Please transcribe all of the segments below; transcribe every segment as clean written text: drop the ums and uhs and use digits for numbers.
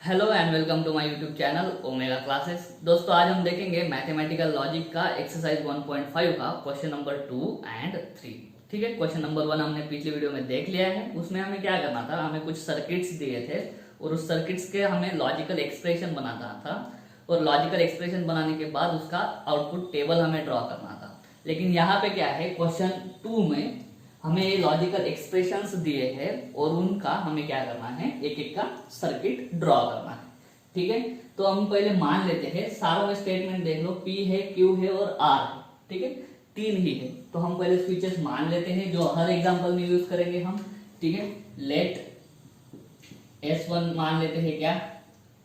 Hello and welcome to my YouTube channel Omega classes. दोस्तों आज हम देखेंगे मैथमेटिकल लॉजिक का एक्सरसाइज 1.5 का क्वेश्चन नंबर 2 एंड 3। ठीक है, क्वेश्चन नंबर 1 हमने पिछली वीडियो में देख लिया है। उसमें हमें क्या करना था, हमें कुछ सर्किट्स दिए थे और उस सर्किट्स के हमें लॉजिकल एक्सप्रेशन बनाना था और लॉजिकल एक्सप्रेशन बनाने के बाद उसका आउटपुट टेबल हमें ड्रॉ करना था। लेकिन यहाँ पे क्या है, क्वेश्चन 2 में हमें ये लॉजिकल एक्सप्रेशंस दिए हैं और उनका हमें क्या करना है, एक एक का सर्किट ड्रॉ करना है। ठीक है, तो हम पहले मान लेते हैं, सारों में स्टेटमेंट देख लो, P है, Q है और R है। ठीक है, तीन ही है, तो हम पहले स्विचेस मान लेते हैं जो हर एग्जांपल में यूज करेंगे हम। ठीक है, लेट S1 मान लेते हैं क्या,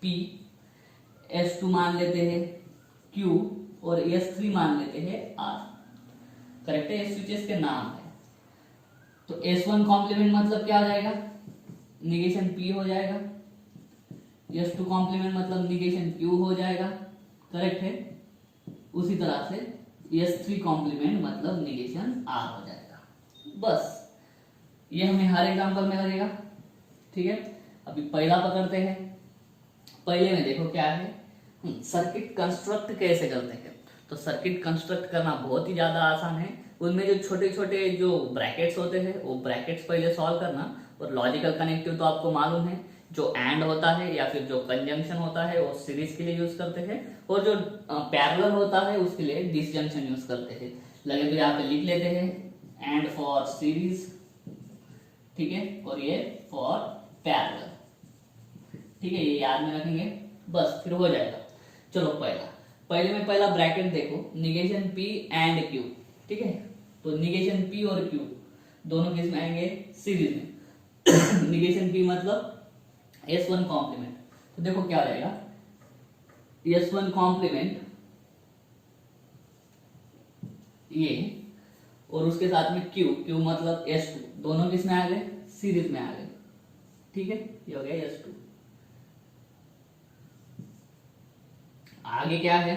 P, S2 मान लेते हैं Q और S3 मान लेते हैं R। करेक्ट है, ये स्विचेस के नाम है। तो S1 कॉम्प्लीमेंट मतलब क्या हो जाएगा, निगेशन P हो जाएगा। S2 कॉम्प्लीमेंट मतलब निगेशन Q हो जाएगा। करेक्ट है, उसी तरह से S3 कॉम्प्लीमेंट मतलब निगेशन R हो जाएगा। बस ये हमें हर एग्जांपल में लगेगा। ठीक है, अभी पहला पकड़ते हैं। पहले में देखो क्या है, सर्किट कंस्ट्रक्ट कैसे करते हैं। तो सर्किट कंस्ट्रक्ट करना बहुत ही ज्यादा आसान है। उनमें जो छोटे छोटे जो ब्रैकेट्स होते हैं वो ब्रैकेट्स पहले सॉल्व करना, और लॉजिकल कनेक्टिव तो आपको मालूम है, जो एंड होता है या फिर जो कंजंक्शन होता है वो सीरीज के लिए यूज करते हैं, और जो पैरेलल होता है उसके लिए डिसजंक्शन यूज करते हैं। लगे तो यहाँ पे लिख लेते हैं, एंड फॉर सीरीज, ठीक है, और ये फॉर पैरेलल। ठीक है, ये याद में रखेंगे, बस फिर हो जाएगा। चलो पहले में पहला ब्रैकेट देखो, निगेशन P एंड Q। ठीक है, तो निगेशन P और Q दोनों किस में आएंगे, सीरीज में। निगेशन P मतलब S1 कॉम्प्लीमेंट, तो देखो क्या हो जाएगा, S1 कॉम्प्लीमेंट ये, और उसके साथ में Q मतलब S2, दोनों किस में आ गए, सीरीज में आ गए। ठीक है, ये हो गया S2। आगे क्या है,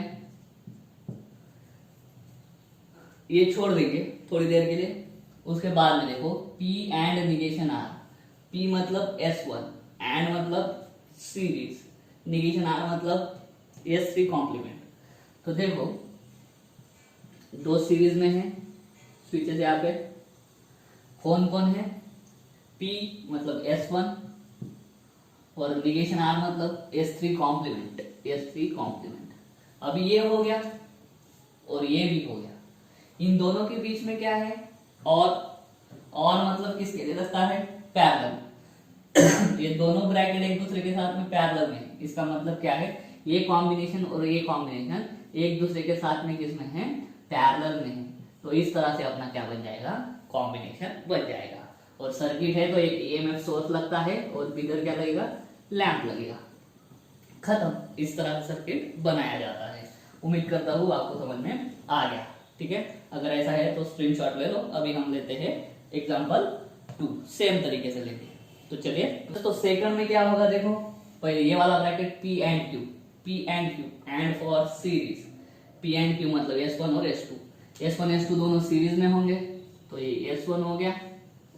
ये छोड़ देंगे थोड़ी देर के लिए। उसके बाद में देखो P and negation R। P मतलब S1, एंड मतलब सीरीज, निगेशन R मतलब S3 कॉम्प्लीमेंट। तो देखो दो सीरीज में है स्विचेस यहाँ पे, कौन कौन है, P मतलब S1 और निगेशन R मतलब S3 कॉम्प्लीमेंट, S3 कॉम्प्लीमेंट। अभी ये हो गया और ये भी हो गया। इन दोनों के बीच में क्या है, और मतलब किसके लिए लगता है, पैरेलल। ये दोनों ब्रैकेट एक दूसरे के साथ में पैरेलल में है। इसका मतलब क्या है, ये कॉम्बिनेशन और ये कॉम्बिनेशन एक दूसरे के साथ में किसमें है, पैरेलल में है। तो इस तरह से अपना क्या बन जाएगा, कॉम्बिनेशन बन जाएगा। और सर्किट है तो एक EMF सोर्स लगता है और इधर क्या लगेगा, लैंप लगेगा। खत्म, इस तरह से सर्किट बनाया जाता है। उम्मीद करता हूँ आपको समझ में आ गया। ठीक है, अगर ऐसा है तो स्क्रीनशॉट ले लो। अभी हम लेते हैं एग्जांपल 2, सेम तरीके से लेते हैं। तो चलिए, तो सेकंड में क्या होगा, देखो पहले ये वाला bracket P and Q, and for series. P and Q मतलब S1 और S2 दोनों सीरीज में होंगे, तो ये S1 हो गया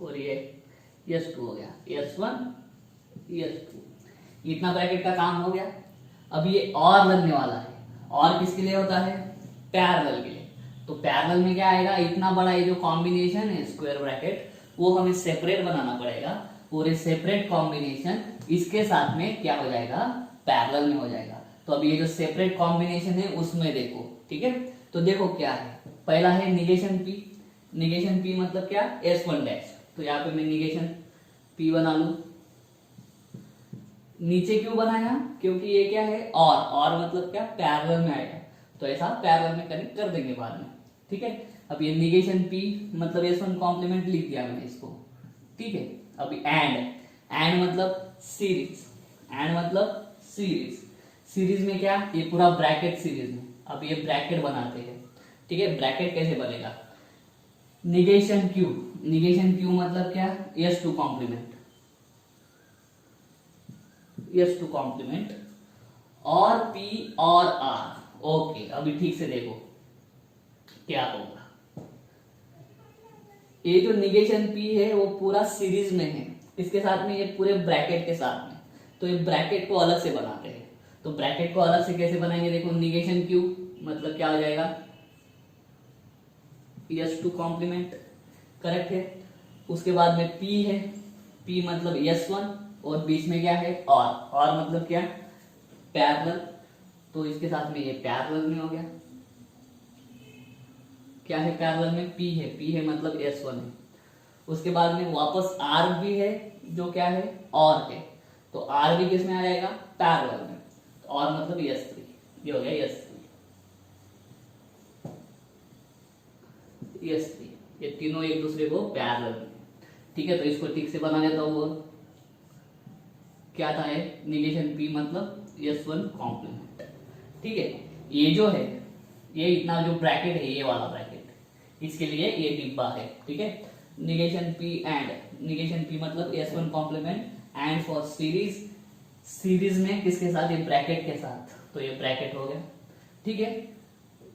और ये S2 हो गया, S1 S2। इतना ब्रैकेट का काम हो गया। अब ये और लगने वाला है, और किसके लिए होता है, पैरेलल के लिए। तो पैरेलल में क्या आएगा, इतना बड़ा ये जो कॉम्बिनेशन है स्क्वायर ब्रैकेट, वो हमें सेपरेट बनाना पड़ेगा, और ये सेपरेट कॉम्बिनेशन इसके साथ में क्या हो जाएगा, पैरेलल में हो जाएगा। तो अब ये जो सेपरेट कॉम्बिनेशन है उसमें देखो। ठीक है, तो देखो क्या है, पहला है निगेशन P मतलब क्या, S1 डैश। तो यहाँ पे मैं निगेशन P बना लू। नीचे क्यों बनाया, क्योंकि ये क्या है, और मतलब क्या, पैरेलल में आएगा, तो ऐसा पैरेलल में कनेक्ट कर देंगे बाद में। ठीक है, अब ये निगेशन P मतलब S1 कॉम्प्लीमेंट लिख दिया मैंने इसको। ठीक है, अभी एंड मतलब सीरीज में क्या, ये पूरा ब्रैकेट सीरीज में। अब ये ब्रैकेट बनाते हैं। ठीक है, ब्रैकेट कैसे बनेगा, निगेशन Q मतलब क्या, S2 कॉम्प्लीमेंट और P और R। ओके, अभी ठीक से देखो क्या होगा। ये जो निगेशन P है वो पूरा सीरीज में है, इसके साथ में, ये पूरे ब्रैकेट के साथ में। तो ये ब्रैकेट को अलग से बनाते हैं। तो ब्रैकेट को अलग से कैसे बनाएंगे, देखो निगेशन क्यू मतलब क्या हो जाएगा, S2 कॉम्प्लीमेंट, करेक्ट है। उसके बाद में P है, P मतलब S1 और बीच में क्या है और मतलब क्या, पैरेलल। तो इसके साथ में ये पैरेलल में हो गया, क्या है पैरेलल में, P है मतलब S1 है। उसके बाद में वापस R भी है जो क्या है और है, तो R भी किस में आ जाएगा, पैरेलल में, और मतलब S3, ये हो गया S3, ये तीनों एक दूसरे को पैरेलल में, ठीक है। तो इसको ठीक से बना देता हूँ, क्या था ये, निगेशन P मतलब S1 कॉम्प्लीमेंट, ठीक है। ये जो है, ये इतना जो ब्रैकेट है, ये वाला ब्रैकेट, इसके लिए ये डिब्बा है, ठीक है। निगेशन P मतलब S1 complement and for series में किसके साथ, ये ब्रैकेट के साथ, तो ये ब्रैकेट हो गया, ठीक है।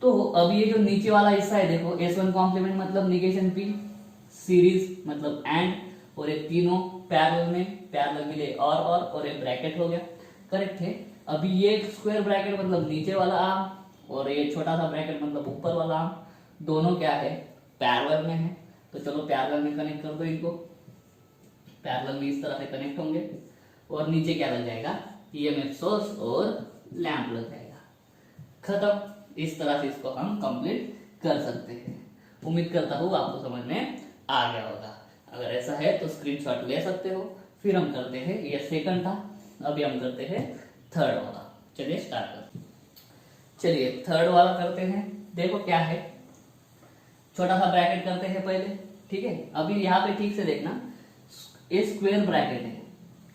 तो अब ये जो नीचे वाला हिस्सा है देखो, S1 कॉम्प्लीमेंट मतलब निगेशन P, सीरीज मतलब एंड, और ये तीनों पैरेलल में, पैरेलल के लिए और ये ब्रैकेट हो गया, करेक्ट है। अभी ये स्क्वायर ब्रैकेट मतलब नीचे वाला आर्म, और ये छोटा सा ब्रैकेट मतलब ऊपर वाला आर्म, दोनों क्या है, पैरेलल में है। तो चलो पैरेलल में कनेक्ट कर दो इनको, पैरेलल में इस तरह से कनेक्ट होंगे, और नीचे क्या लग जाएगा, EMF सोर्स और लैंप लग जाएगा, खत्म। इस तरह से इसको हम कंप्लीट कर सकते हैं। उम्मीद करता हूँ आपको समझ में आ गया होगा। अगर ऐसा है तो स्क्रीनशॉट ले सकते हो। फिर हम करते हैं, ये सेकंड था, अभी हम करते हैं थर्ड वाला। चलिए स्टार्ट करते हैं। चलिए थर्ड वाला करते हैं। देखो क्या है, छोटा सा ब्रैकेट करते हैं पहले, ठीक है। अभी यहाँ पे ठीक से देखना, ये स्क्वायर ब्रैकेट है,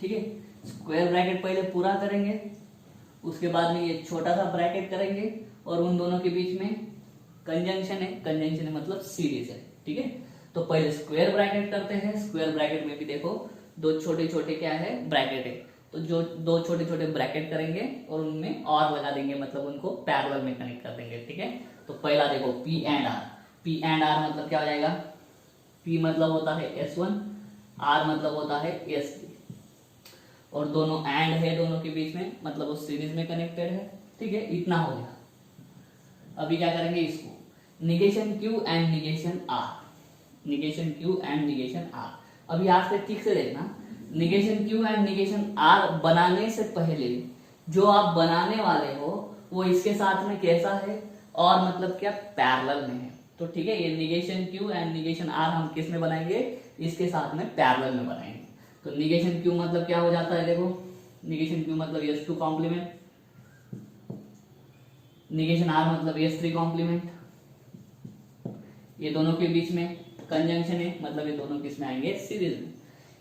ठीक है। स्क्वायर ब्रैकेट पहले पूरा करेंगे, उसके बाद में ये छोटा सा ब्रैकेट करेंगे, और उन दोनों के बीच में कंजंक्शन है मतलब सीरीज है, ठीक है। तो पहले स्क्वायर ब्रैकेट करते हैं। स्क्वायर ब्रैकेट में भी देखो दो छोटे छोटे क्या है, ब्रैकेट है, तो जो दो छोटे छोटे ब्रैकेट करेंगे और उनमें और लगा देंगे, मतलब उनको पैरेलल में कनेक्ट कर देंगे, ठीक है। तो पहला देखो P एंड R मतलब क्या हो जाएगा, P मतलब होता है S1, R मतलब होता है S3, और दोनों एंड है दोनों के बीच में, मतलब वो सीरीज में कनेक्टेड है, ठीक है। इतना हो गया। अभी क्या करेंगे, इसको negation Q and negation R, अभी आज से ठीक से देखना, negation Q and negation R बनाने से पहले जो आप बनाने वाले हो वो इसके साथ में कैसा है, और मतलब क्या, पैरेलल में है, तो ठीक है। ये negation Q and negation R हम किस में बनाएंगे, इसके साथ में पैरेलल में बनाएंगे। तो निगेशन Q मतलब क्या हो जाता है, देखो निगेशन Q मतलब S2 कॉम्प्लीमेंट, निगेशन R मतलब S3 कॉम्प्लीमेंट, ये दोनों के बीच में कंजंक्शन है, मतलब ये दोनों किस में आएंगे, सीरीज में।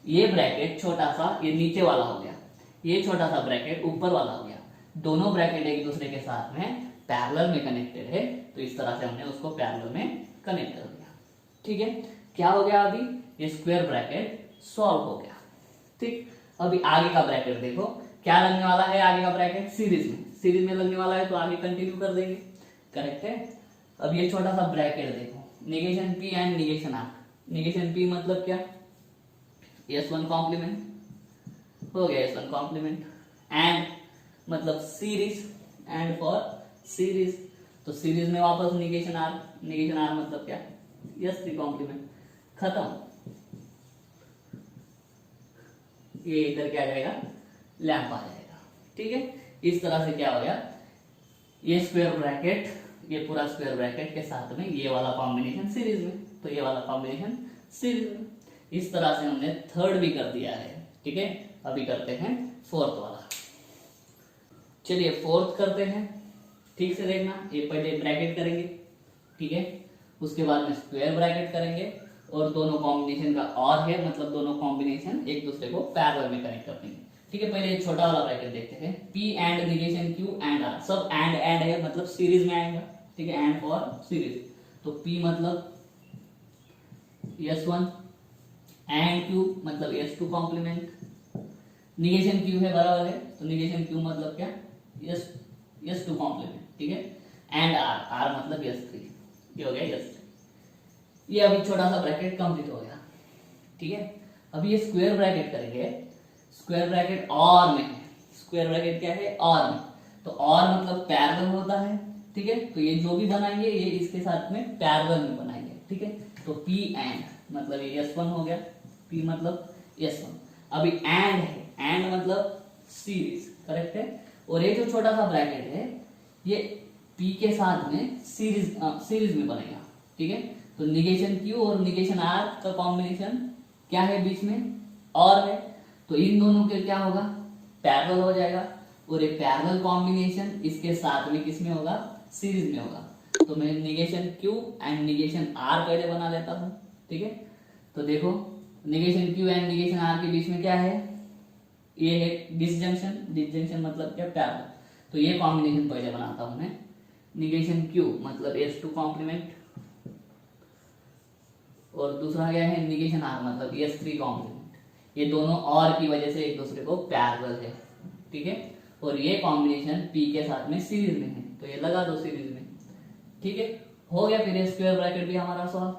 ये ब्रैकेट छोटा सा, ये नीचे वाला हो गया, ये छोटा सा ब्रैकेट ऊपर वाला हो गया, दोनों ब्रैकेट एक दूसरे के साथ में पैरेलल में कनेक्टेड है, तो इस तरह से हमने उसको पैरेलल में कनेक्ट कर दिया, ठीक है। क्या हो गया, अभी ये स्क्वायर ब्रैकेट सॉल्व हो गया, ठीक। अभी आगे का ब्रैकेट देखो, क्या लगने वाला है, आगे का ब्रैकेट सीरीज में लगने वाला है, तो आगे कंटिन्यू कर देंगे, करेक्ट है। अब ये छोटा सा ब्रैकेट देखो, negation P and negation R, negation P मतलब क्या, S1 कॉम्प्लीमेंट हो गया, S1 कॉम्प्लीमेंट, एंड मतलब सीरीज, एंड फॉर सीरीज, तो सीरीज में वापस निगेशन R मतलब क्या, S3 कॉम्प्लीमेंट, खत्म। ये इधर क्या आ जाएगा, लैंप आ जाएगा, ठीक है। इस तरह से क्या हो गया, ये स्क्वायर ब्रैकेट, ये पूरा स्क्वायर ब्रैकेट के साथ में ये वाला कॉम्बिनेशन सीरीज में, तो ये वाला कॉम्बिनेशन सीरीज में। इस तरह से हमने थर्ड भी कर दिया है, ठीक है। अभी करते हैं फोर्थ वाला। चलिए फोर्थ करते हैं, ठीक से देखना, ये पहले ब्रैकेट करेंगे, ठीक है। उसके बाद में स्क्वायर ब्रैकेट करेंगे, और दोनों कॉम्बिनेशन का और है, मतलब दोनों कॉम्बिनेशन एक दूसरे को पैरेलल में कनेक्ट कर देंगे, ठीक है। पहले छोटा वाला ब्रैकेट देखते हैं, P and negation Q and R, सब एंड है, मतलब सीरीज में आएगा, ठीक है, एंड फॉर सीरीज। तो P मतलब S1 एंड Q मतलब S2 कॉम्प्लीमेंट, निगेशन Q है बराबर है, तो निगेशन Q मतलब क्या, S2 कॉम्प्लीमेंट, ठीक है, एंड R मतलब S3, ये हो गया S3। ये अभी छोटा सा ब्रैकेट कंप्लीट हो गया, ठीक है। अभी ये स्क्वायर ब्रैकेट करेंगे, स्क्वायर ब्रैकेट और में है, स्क्वायर ब्रैकेट क्या है, और में, तो और मतलब पैरेलल होता है, ठीक है। तो ये जो भी बनाएंगे ये इसके साथ में पैरेलल में बनाएंगे, ठीक है। तो पी एंड मतलब ये S1 हो गया, पी मतलब S1। अभी एंड है, एंड मतलब सीरीज, करेक्ट है। और ये जो छोटा सा ब्रैकेट है ये पी के साथ में सीरीज में बनेगा, ठीक है। तो निगेशन क्यू और निगेशन आर का कॉम्बिनेशन क्या है बीच में, और है, तो इन दोनों के क्या होगा, पैरेलल हो जाएगा। और ये पैरेलल कॉम्बिनेशन इसके साथ में किसमें होगा, सीरीज में होगा। तो मैं negation Q and negation R पहले बना लेता हूं, ठीक है। तो देखो negation Q and negation R के बीच में क्या है, ये है डिसजंक्शन, डिसजंक्शन मतलब क्या, पैरेलल। तो ये कॉम्बिनेशन पहले बनाता हूं मैं, निगेशन क्यू मतलब S2 कॉम्प्लीमेंट, और दूसरा क्या है निगेशन आर मतलब S3 कॉम्प्लीमेंट। ये दोनों और की वजह से एक दूसरे को पैरेलल है, ठीक है। और ये कॉम्बिनेशन पी के साथ में सीरीज में है, तो ये लगा दो सीरीज में, ठीक है। हो गया, फिर स्क्वायर ब्रैकेट भी हमारा सॉल्व।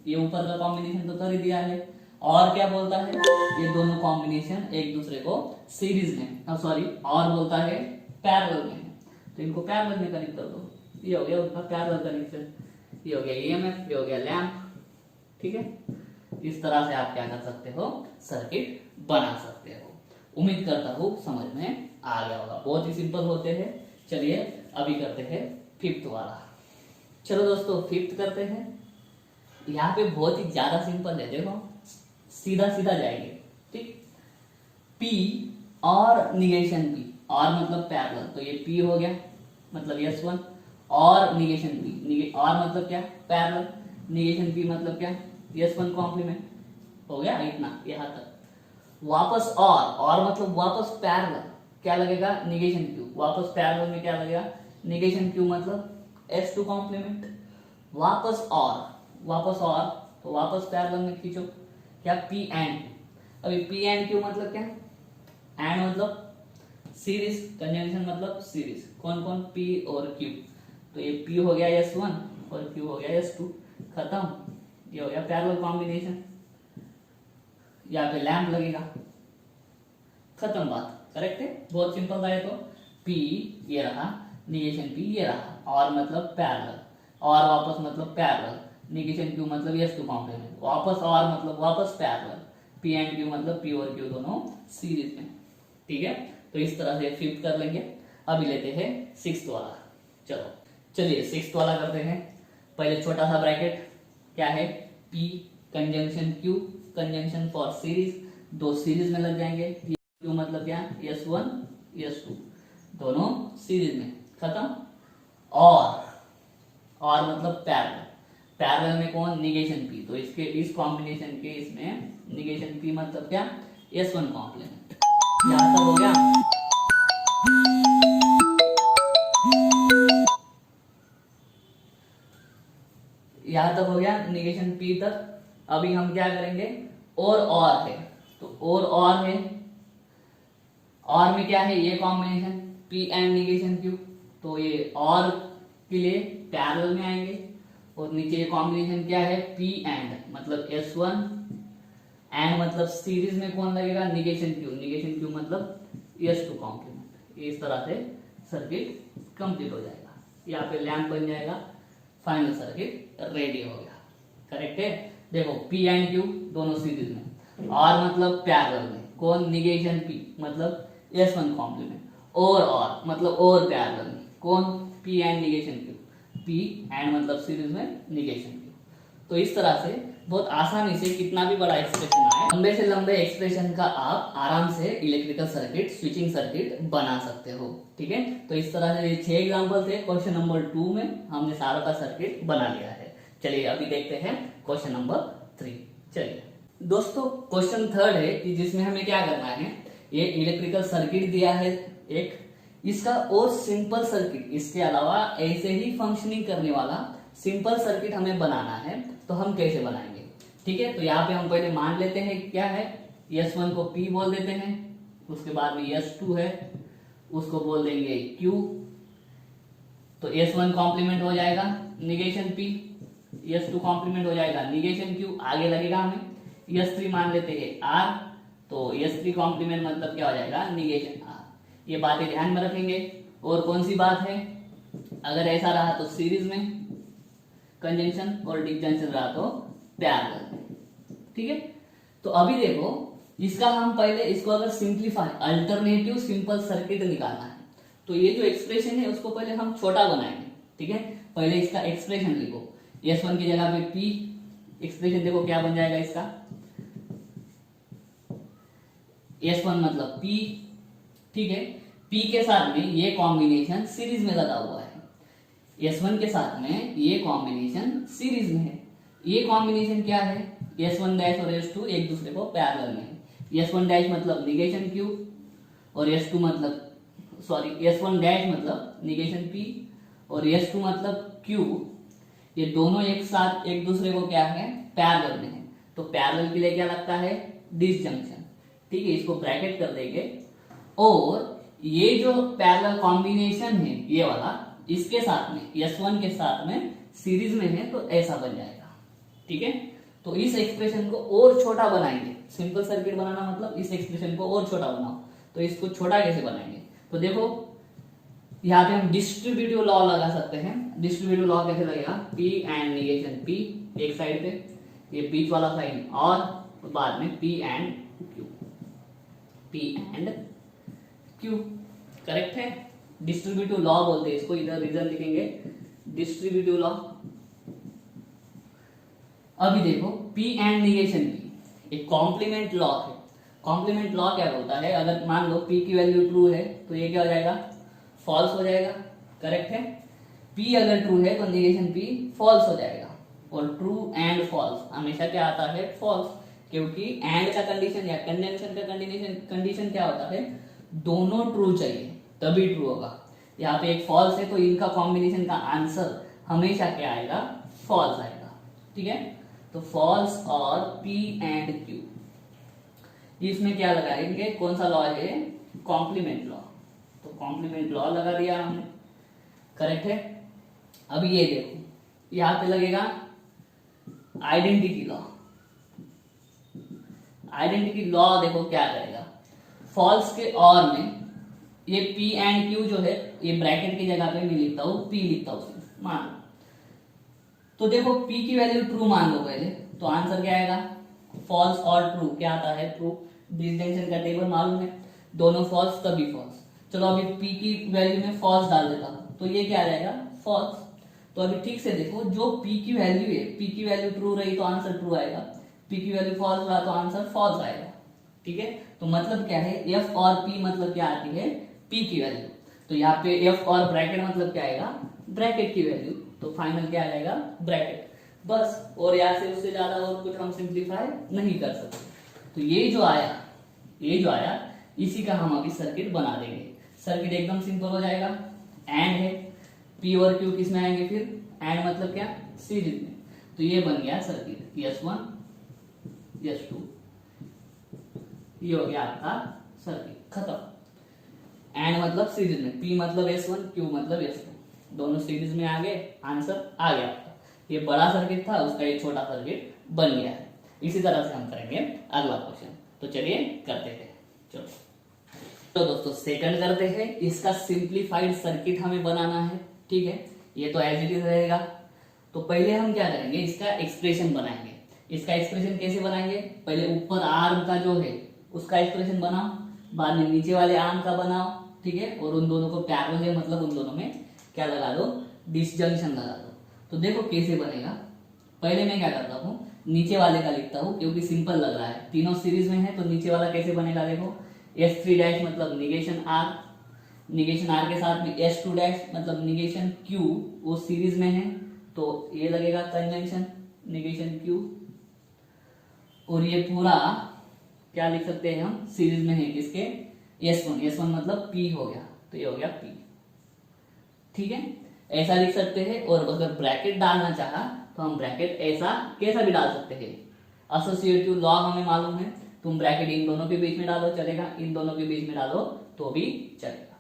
ये ऊपर का कॉम्बिनेशन तो कर ही दिया है, और क्या बोलता है, ये दोनों कॉम्बिनेशन एक दूसरे को सीरीज में, सॉरी और बोलता है पैरेलल में है, तो इनको पैरेलल में कनेक्ट कर दो। ये हो गया उनका पैरेलल कनेक्शन, ये हो गया EMF, ये हो गया लैंप, ठीक है। इस तरह से आप क्या कर सकते हो, सर्किट बना सकते हो। उम्मीद करता हूँ समझ में आ गया होगा, बहुत ही सिंपल होते हैं। चलिए अभी करते हैं फिफ्थ वाला। चलो दोस्तों फिफ्थ करते हैं। यहाँ पे बहुत ही ज्यादा सिंपल है, देखो सीधा सीधा जाएंगे, ठीक। P और निगेशन P, और मतलब पैरेलल, तो ये P हो गया मतलब S1, और निगेशन P, और मतलब क्या, पैरेलल, निगेशन P मतलब क्या, S1 कॉम्प्लीमेंट, हो गया इतना यहाँ तक। वापस और मतलब वापस पैरेलल, क्या लगेगा, निगेशन Q, वापस पैरेलल में क्या लगेगा, निगेशन Q मतलब S2 कॉम्प्लीमेंट, वापस और तो वापस पैरेलल में खींचो, क्या, P एंड, अभी P एंड Q मतलब क्या, एंड मतलब सीरीज, कंजंक्शन मतलब सीरीज, कौन कौन, P और Q। तो ये P हो गया S1 और Q हो गया S2, खत्म। ये हो गया पैरेलल कॉम्बिनेशन, यहाँ पे लैंप लगेगा, खत्म बात, करेक्ट है, बहुत सिंपल था ये। तो P ये रहा, निगेशन P ये रहा, और मतलब पैरेलल, और वापस मतलब पैरेलल, निगेशन Q मतलब S2 कॉम्प्लीमेंट, वापस और मतलब वापस पैरेलल, P एंड Q मतलब P और Q दोनों सीरीज में, ठीक है। तो इस तरह से फिफ्थ कर लेंगे। अभी लेते हैं सिक्स्थ वाला। चलो चलिए सिक्स्थ वाला करते हैं। पहले छोटा सा ब्रैकेट, क्या है, P conjunction Q, conjunction for series, दो सीरीज में लग जाएंगे। Q मतलब क्या, S1 S2 दोनों सीरीज में, खत्म। और मतलब पैरेलल, पैरेलल में कौन, निगेशन P, तो इसके इस कॉम्बिनेशन के इसमें निगेशन P मतलब क्या, S1 कॉम्प्लीमेंट। यहां तक हो गया, यहां तक हो गया निगेशन P तक। अभी हम क्या करेंगे, और है, तो और है, और में क्या है, ये combination P and negation Q, तो ये और के लिए पैरेलल में आएंगे। और नीचे ये कॉम्बिनेशन क्या है, P एंड मतलब S1 एंड मतलब सीरीज में कौन लगेगा, निगेशन Q मतलब S2 कॉम्प्लीमेंट। इस तरह से सर्किट कंप्लीट हो जाएगा, यहाँ पे लैंप बन जाएगा, फाइनल सर्किट रेडी हो गया, करेक्ट है। देखो P एंड Q दोनों सीरीज में, और मतलब पैरेलल में, कौन, निगेशन P मतलब S1 कॉम्प्लीमेंट, और मतलब और पैरेलल में, कौन, P and negation Q, P and मतलब सीरीज में निगेशन Q। तो इस तरह से बहुत आसानी से कितना भी बड़ा एक्सप्रेशन आए, लंबे से लंबे एक्सप्रेशन का आप आराम से इलेक्ट्रिकल सर्किट, स्विचिंग सर्किट बना सकते हो, ठीक है। तो इस तरह से 6 एग्जांपल थे। क्वेश्चन नंबर 2 में हमने सारा का सर्किट बना लिया है। चलिए अभी देखते हैं क्वेश्चन नंबर 3। चलिए दोस्तों क्वेश्चन थर्ड है कि जिसमें हमें क्या करना है, ये इलेक्ट्रिकल सर्किट दिया है एक, इसका और सिंपल सर्किट, इसके अलावा ऐसे ही फंक्शनिंग करने वाला सिंपल सर्किट हमें बनाना है। तो हम कैसे बनाएंगे, ठीक है। तो यहाँ पे हम पहले मान लेते हैं क्या है, S1 को P बोल देते हैं, उसके बाद में S2 है, उसको बोल देंगे Q, तो S1 कॉम्प्लीमेंट हो जाएगा निगेशन P, S2 कॉम्प्लीमेंट हो जाएगा निगेशन Q, आगे लगेगा हमें S3 मान लेते हैं R, तो S3 कॉम्प्लीमेंट मतलब क्या हो जाएगा, निगेशन R। ये बातें ध्यान में रखेंगे। और कौन सी बात है, अगर ऐसा रहा तो सीरीज में कंजंक्शन और डिसजंक्शन रहा तो पैरेलल में। ठीक है, तो अभी देखो इसका हम पहले इसको अगर सिंप्लीफाई अल्टरनेटिव सिंपल सर्किट निकालना है तो ये जो एक्सप्रेशन है उसको पहले हम छोटा बनाएंगे। ठीक है, पहले इसका एक्सप्रेशन लिखो, S1 की जगह पे P, एक्सप्रेशन देखो क्या बन जाएगा इसका, S1 मतलब P। ठीक है, P के साथ में ये कॉम्बिनेशन सीरीज में लगा हुआ है, S1 के साथ में ये कॉम्बिनेशन सीरीज में है। ये कॉम्बिनेशन क्या है, S1 डैश और S2 एक दूसरे को पैरेलल में है। S1 डैश मतलब निगेशन Q और S2 मतलब S1 डैश मतलब निगेशन P और S2 मतलब Q, ये दोनों एक साथ एक दूसरे को क्या है, पैरेलल में है। तो पैरेलल के लिए क्या लगता है, डिसजंक्शन। ठीक है, इसको ब्रैकेट कर देंगे और ये जो पैरेलल कॉम्बिनेशन है ये वाला इसके साथ में S1 के साथ में सीरीज में है तो ऐसा बन जाएगा। ठीक है, तो इस एक्सप्रेशन को और छोटा बनाएंगे। सिंपल सर्किट बनाना मतलब इस एक्सप्रेशन को और छोटा बनाओ, तो इसको छोटा कैसे बनाएंगे, तो देखो यहाँ पे हम डिस्ट्रीब्यूटिव लॉ लगा सकते हैं। डिस्ट्रीब्यूटिव लॉ कैसे लगेगा, P एंड निगेशन P एक साइड पे, ये बीच वाला साइन और बाद में P एंड Q। करेक्ट है, डिस्ट्रीब्यूटिव लॉ बोलते हैं इसको, इधर रीजन लिखेंगे डिस्ट्रीब्यूटिव लॉ। अभी देखो P एंड निगेशन P एक कॉम्प्लीमेंट लॉ है। कॉम्प्लीमेंट लॉ क्या बोलता है, अगर मान लो P की वैल्यू ट्रू है तो ये क्या हो जाएगा, फॉल्स हो जाएगा। करेक्ट है, P अगर ट्रू है तो निगेशन P फॉल्स हो जाएगा। और ट्रू एंड फॉल्स हमेशा क्या आता है, फॉल्स, क्योंकि एंड का कंडीशन या कंजंक्शन का कंडीशन क्या होता है, दोनों ट्रू चाहिए तभी ट्रू होगा। यहाँ पे एक फॉल्स है तो इनका कॉम्बिनेशन का आंसर हमेशा क्या आएगा, फॉल्स आएगा। ठीक है, तो फॉल्स और P एंड Q, इसमें क्या लगाएंगे, कौन सा लॉ है, कॉम्प्लीमेंट लॉ। तो कॉम्प्लीमेंट लॉ लगा दिया हमने। करेक्ट है, अब ये देखो यहां पे लगेगा आइडेंटिटी लॉ। आइडेंटिटी लॉ देखो क्या करेगा, फॉल्स के और में ये P एंड Q जो है ये ब्रैकेट की जगह पे नहीं लिखता हूं, P लिखता हूं सिर्फ, मान लो। तो देखो P की वैल्यू ट्रू मान लो पहले, तो आंसर क्या आएगा, फॉल्स और ट्रू क्या आता है, ट्रू। डिसजंक्शन का टेबल मालूम है, दोनों फॉल्स तभी फॉल्स। चलो अभी P की वैल्यू में फॉल्स डाल देता हूं तो ये क्या आ जाएगा, फॉल्स। तो अभी ठीक से देखो, जो P की वैल्यू है, P की वैल्यू ट्रू रही तो आंसर ट्रू आएगा, P की वैल्यू फॉल्स रहा तो आंसर फॉल्स आएगा। ठीक है, तो मतलब क्या है, F और P मतलब क्या आती है, P की वैल्यू। तो यहाँ पे F और ब्रैकेट मतलब क्या आएगा, ब्रैकेट की वैल्यू। तो फाइनल क्या आ जाएगा, ब्रैकेट, बस। और यहाँ से उससे ज्यादा और कुछ हम सिंप्लीफाई नहीं कर सकते। तो ये जो आया इसी का हम अभी सर्किट बना देंगे। सर्किट एकदम सिंपल हो जाएगा। एंड है, P और Q किस में आएंगे फिर, एंड मतलब क्या, सीरीज में। तो ये बन गया सर्किट S1 S2, ये हो गया आपका सर्किट, खत्म। एंड मतलब सीरीज में, P मतलब S1 Q मतलब S2, दोनों सीरीज में आ गए, आंसर आ गया आपका। ये बड़ा सर्किट था, उसका एक छोटा सर्किट बन गया है। इसी तरह से हम करेंगे अगला क्वेश्चन। तो चलिए करते हैं, चलो। तो दोस्तों सेकंड करते हैं, इसका सिंप्लीफाइड सर्किट हमें बनाना है। ठीक है, ये तो एज इट इज रहेगा। तो पहले हम क्या करेंगे, इसका एक्सप्रेशन बनाएंगे। इसका एक्सप्रेशन कैसे बनाएंगे, पहले ऊपर आर्म का जो है उसका एक्सप्रेशन बनाओ, बाद में नीचे वाले आर्म का बनाओ। ठीक है, और उन दोनों को पैरेलल है मतलब उन दोनों में क्या लगा दो, डिसजंक्शन लगा दो। तो देखो कैसे बनेगा। पहले मैं क्या करता हूँ, नीचे वाले का लिखता हूँ क्योंकि सिंपल लग रहा है, तीनों सीरीज में है। तो नीचे वाला कैसे बनेगा, देखो S3 डैश मतलब निगेशन R, निगेशन R के साथ में S2 डैश मतलब निगेशन Q, वो सीरीज में है तो ये लगेगा कंजंक्शन निगेशन Q। और ये पूरा क्या लिख सकते हैं हम, सीरीज में है किसके, S1 मतलब P हो गया, तो ये हो गया P। ठीक है, ऐसा लिख सकते हैं। और अगर ब्रैकेट डालना चाहा तो हम ब्रैकेट ऐसा कैसा भी डाल सकते हैं। एसोसिएटिव लॉ हमें मालूम है, तुम ब्रैकेट इन दोनों के बीच में डालो चलेगा, इन दोनों के बीच में डालो तो भी चलेगा।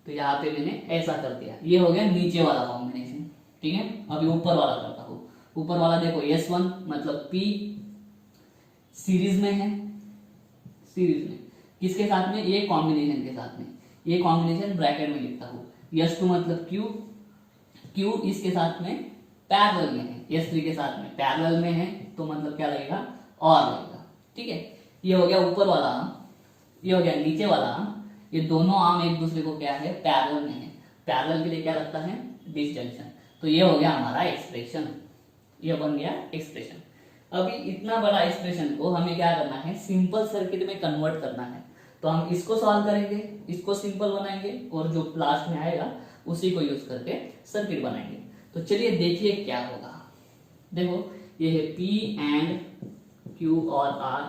तो यहाँ पे मैंने ऐसा कर दिया, ये हो गया नीचे वाला कॉम्बिनेशन। ठीक है, अभी ऊपर वाला करता हूँ। ऊपर वाला देखो S1 मतलब P सीरीज में है, सीरीज में किसके साथ में, ये कॉम्बिनेशन के साथ में ये कॉम्बिनेशन ब्रैकेट में लिखता हूँ। S2 मतलब Q, Q इसके साथ में पैरेलल में है, S3 के साथ में पैरेलल में है, तो मतलब क्या लगेगा, और लगेगा। ठीक है, ये हो गया ऊपर वाला आर्म, ये हो गया नीचे वाला आर्म। ये दोनों आर्म एक दूसरे को क्या है, पैरेलल में है। पैरेलल के लिए क्या लगता है, डिसजंक्शन। तो ये हो गया हमारा एक्सप्रेशन, ये बन गया एक्सप्रेशन। अभी इतना बड़ा एक्सप्रेशन को हमें क्या करना है, सिंपल सर्किट में कन्वर्ट करना है। तो हम इसको सॉल्व करेंगे, इसको सिंपल बनाएंगे, और जो लास्ट में आएगा उसी को यूज करके सर्किट बनाएंगे। तो चलिए देखिए क्या होगा। देखो ये है P एंड Q और R।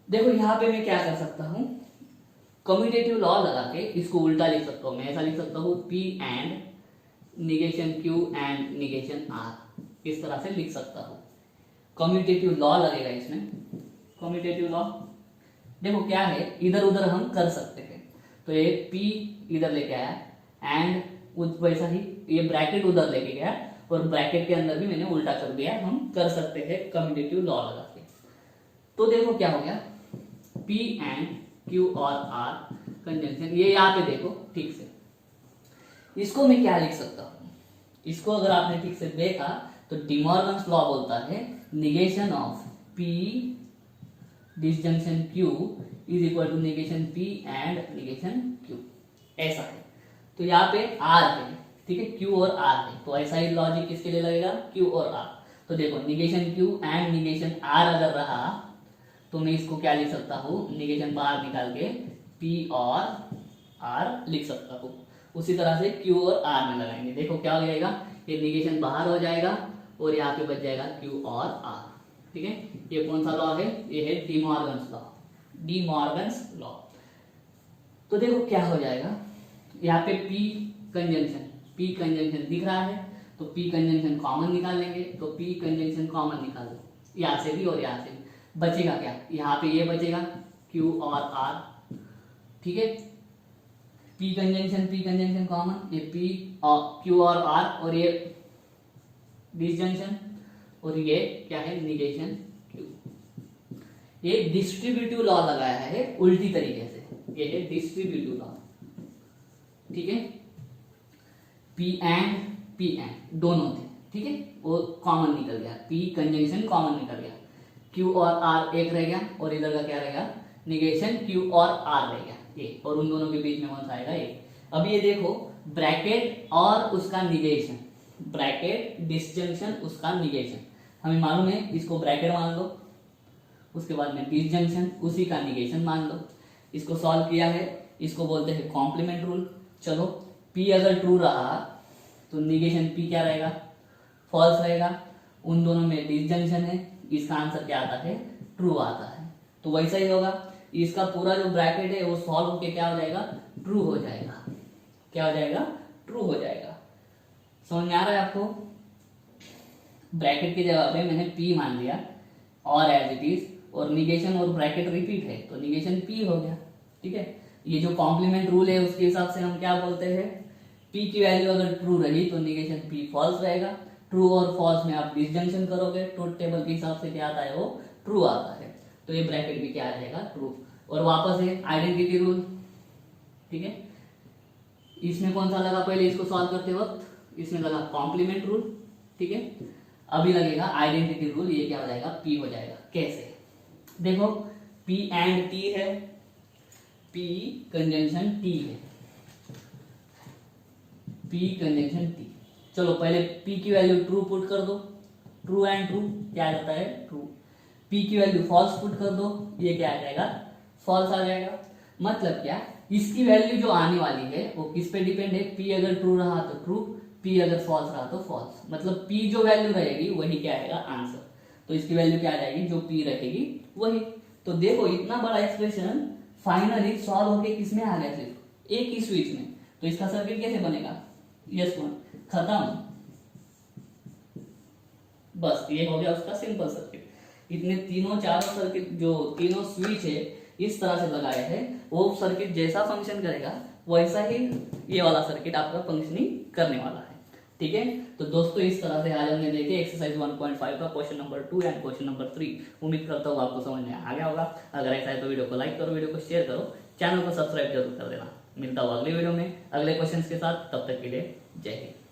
देखो यहाँ पे मैं क्या कर सकता हूँ, कम्यूटेटिव लॉ लगा के इसको उल्टा लिख सकता हूँ। मैं ऐसा लिख सकता हूँ P and negation Q and negation R, इस तरह से लिख सकता हूँ। कम्यूटेटिव लॉ लगेगा इसमें, कम्यूटेटिव लॉ। देखो क्या है, इधर उधर हम कर सकते हैं। तो ये P इधर लेके आया एंड वैसा ही ये ब्रैकेट उधर लेके गया, और ब्रैकेट के अंदर भी मैंने उल्टा कर दिया। हम कर सकते हैं कम्यूटेटिव लॉ लगा के। तो देखो क्या हो गया, P एंड Q और R कंजंक्शन। ये यहाँ पे देखो ठीक से, इसको मैं क्या लिख सकता हूँ, इसको अगर आपने ठीक से देखा तो डिमॉर्गन्स लॉ बोलता है negation of P disjunction Q is equal to negation P and negation Q, ऐसा है। तो यहाँ पे R है, ठीक है, Q और R है, तो ऐसा ही लॉजिक किसके लिए लगेगा, Q और R। तो देखो negation Q and negation R अगर रहा तो मैं इसको क्या लिख सकता हूँ, निगेशन बाहर निकाल के P और R लिख सकता हूँ। उसी तरह से Q और R में लगाएंगे। देखो क्या हो जाएगा, ये निगेशन बाहर हो जाएगा और यहाँ पे बच जाएगा Q और R। ठीक है, ये कौन सा लॉ है, ये है डिमॉर्गन्स लॉ, डिमॉर्गन्स लॉ। तो देखो क्या हो जाएगा, यहाँ पे P कंजंक्शन दिख रहा है, तो P कंजंक्शन कॉमन निकाल लेंगे। तो P कंजंक्शन कॉमन निकाल लो, यहाँ से भी और यहाँ से भी। बचेगा क्या, यहाँ पे ये बचेगा Q और R। ठीक है, P कंजंक्शन कॉमन, ये P और Q और R, और ये डिसजंक्शन, और ये क्या है, निगेशन Q। ये डिस्ट्रीब्यूटिव लॉ लगाया है उल्टी तरीके से, ये है डिस्ट्रीब्यूटिव लॉ। ठीक है, P एंड दोनों थे, ठीक है, वो कॉमन निकल गया, P कंजंक्शन कॉमन निकल गया, Q और R एक रह गया, और इधर का क्या रहेगा, निगेशन Q और R रह गया ये, और उन दोनों के बीच में कौन सा आएगा, ये। अब ये देखो ब्रैकेट और उसका निगेशन, ब्रैकेट डिसजंक्शन उसका निगेशन हमें मालूम है, इसको ब्रैकेट मान लो, उसके बाद में डिसजंक्शन उसी का निगेशन मान लो। इसको सॉल्व किया है, इसको बोलते हैं कॉम्प्लीमेंट रूल। चलो P अगर ट्रू रहा तो निगेशन P क्या रहेगा, फॉल्स रहेगा। उन दोनों में डिसजंक्शन है, इसका आंसर क्या आता है, ट्रू आता है। तो वैसा ही होगा, इसका पूरा जो ब्रैकेट है वो सॉल्व होके क्या हो जाएगा, ट्रू हो जाएगा। क्या हो जाएगा, ट्रू हो जाएगा। समझ में आ रहा है आपको, ब्रैकेट की जगह पे मैंने P मान लिया और एज इट इज, और निगेशन और ब्रैकेट रिपीट है तो निगेशन P हो गया। ठीक है, ये जो कॉम्प्लीमेंट रूल है उसके हिसाब से हम क्या बोलते हैं, P की वैल्यू अगर ट्रू रही तो निगेशन P फॉल्स रहेगा। ट्रू और फॉल्स में आप डिसजंक्शन करोगे, ट्रूथ टेबल के हिसाब से क्या आता है, वो ट्रू आता है। तो ये ब्रैकेट भी क्या आ जाएगा, ट्रू। और वापस है आइडेंटिटी रूल। ठीक है, इसमें कौन सा लगा, पहले इसको सॉल्व करते वक्त इसमें लगा कॉम्प्लीमेंट रूल। ठीक है, अभी लगेगा आइडेंटिटी रूल, ये क्या हो जाएगा, P हो जाएगा। कैसे, देखो P एंड T है, P कंजंक्शन T है, P कंजंक्शन T। चलो पहले P की वैल्यू ट्रू पुट कर दो, ट्रू एंड ट्रू क्या आ जाता है, ट्रू। P की वैल्यू फॉल्स पुट कर दो, ये क्या आ जाएगा, फॉल्स आ जाएगा। मतलब क्या, इसकी वैल्यू जो आने वाली है वो किस पे डिपेंड है, P अगर ट्रू रहा तो ट्रू, P अगर फॉल्स रहा तो फॉल्स। मतलब P जो वैल्यू रहेगी वही क्या आएगा, आंसर। तो इसकी वैल्यू क्या आ जाएगी, जो P रहेगी वही। तो देखो इतना बड़ा एक्सप्रेशन फाइनली सॉल्व होके किसमें आ गया, सिर्फ एक ही स्विच में। तो इसका सर्किट कैसे बनेगा, S1 खत्म, बस ये हो गया उसका सिंपल सर्किट। इतने तीनों चारों सर्किट जो तीनों स्विच है इस तरह से लगाए हैं, वो सर्किट जैसा फंक्शन करेगा वैसा ही ये वाला सर्किट आपका फंक्शनिंग करने वाला है। ठीक है, तो दोस्तों इस तरह से आज हमने देखे एक्सरसाइज 1.5 का question number 2 and question number 3। उम्मीद करता हूँ आपको समझ में आ गया होगा। अगर ऐसा है तो वीडियो को लाइक करो, वीडियो को शेयर करो, चैनल को सब्सक्राइब जरूर कर देना। मिलता हूँ अगली वीडियो में अगले क्वेश्चंस के साथ, तब तक के लिए जय हिंद।